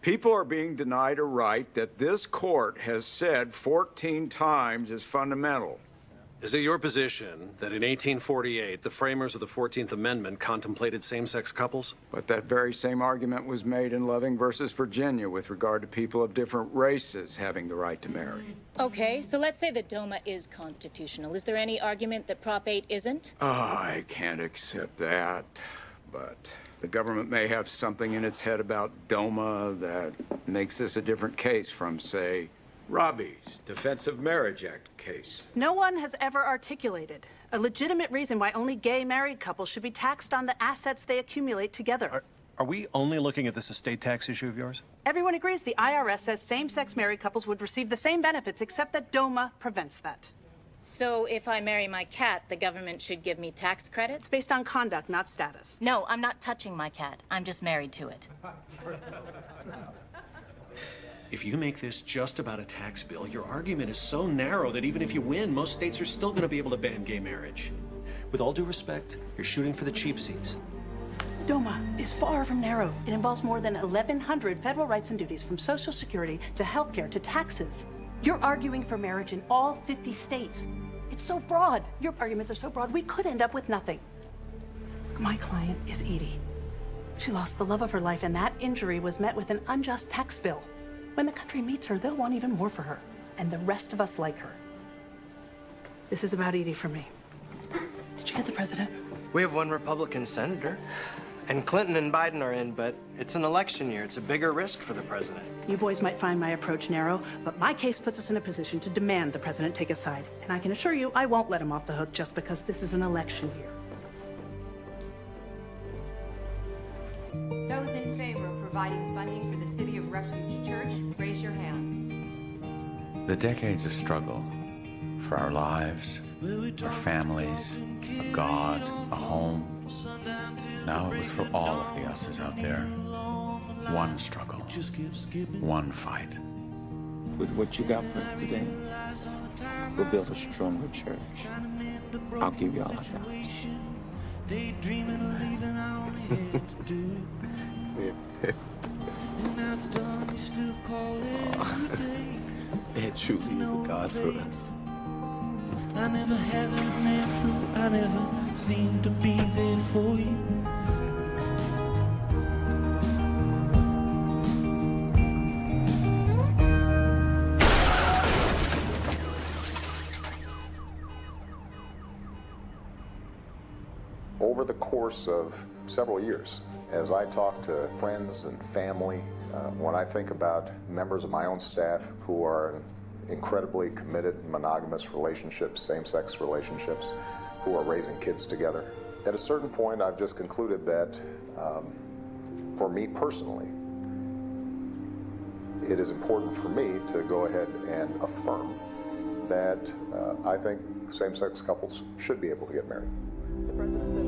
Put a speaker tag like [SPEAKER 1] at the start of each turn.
[SPEAKER 1] People are being denied a right that this court has said 14 times is fundamental.
[SPEAKER 2] Is it your position that in 1848, the framers of the 14th Amendment contemplated same-sex couples?
[SPEAKER 1] But that very same argument was made in Loving versus Virginia with regard to people of different races having the right to marry.
[SPEAKER 3] Okay, so let's say that DOMA is constitutional. Is there any argument that Prop 8 isn't?
[SPEAKER 1] Oh, I can't accept that, but the government may have something in its head about DOMA that makes this a different case from, say, Robbie's Defense of Marriage Act case.
[SPEAKER 4] No one has ever articulated a legitimate reason why only gay married couples should be taxed on the assets they accumulate together.
[SPEAKER 2] Are we only looking at this estate tax issue of yours?
[SPEAKER 4] Everyone agrees the IRS says same-sex married couples would receive the same benefits, except that DOMA prevents that.
[SPEAKER 3] So if I marry my cat, the government should give me tax credits?
[SPEAKER 4] It's based on conduct, not status.
[SPEAKER 3] No, I'm not touching my cat. I'm just married to it.
[SPEAKER 2] If you make this just about a tax bill, your argument is so narrow that even if you win, most states are still going to be able to ban gay marriage. With all due respect, you're shooting for the cheap seats.
[SPEAKER 4] DOMA is far from narrow. It involves more than 1,100 federal rights and duties, from Social Security to healthcare to taxes. You're arguing for marriage in all 50 states. It's so broad. Your arguments are so broad, we could end up with nothing. My client is Edie. She lost the love of her life, and that injury was met with an unjust tax bill. When the country meets her, they'll want even more for her, and the rest of us like her. This is about Edie for me. Did you get the president?
[SPEAKER 5] We have one Republican senator, and Clinton and Biden are in, but it's an election year. It's a bigger risk for the president.
[SPEAKER 4] You boys might find my approach narrow, but my case puts us in a position to demand the president take a side. And I can assure you, I won't let him off the hook just because this is an election year.
[SPEAKER 6] Those in favor of providing funding for the City of Refuge Church, raise your hand.
[SPEAKER 7] The decades of struggle for our lives, our families, a God, a home. Now it was for all of the us's out there. One struggle, one fight.
[SPEAKER 8] With what you got for us today, we'll build a stronger church. I'll give you all I got. It truly is a God for us.
[SPEAKER 9] I never had an answer, I never seemed to be there for you.
[SPEAKER 10] Over the course of several years, as I talk to friends and family, when I think about members of my own staff who are incredibly committed monogamous relationships, same-sex relationships, who are raising kids together, at a certain point I've just concluded that for me personally, it is important for me to go ahead and affirm that I think same-sex couples should be able to get married.
[SPEAKER 4] The president said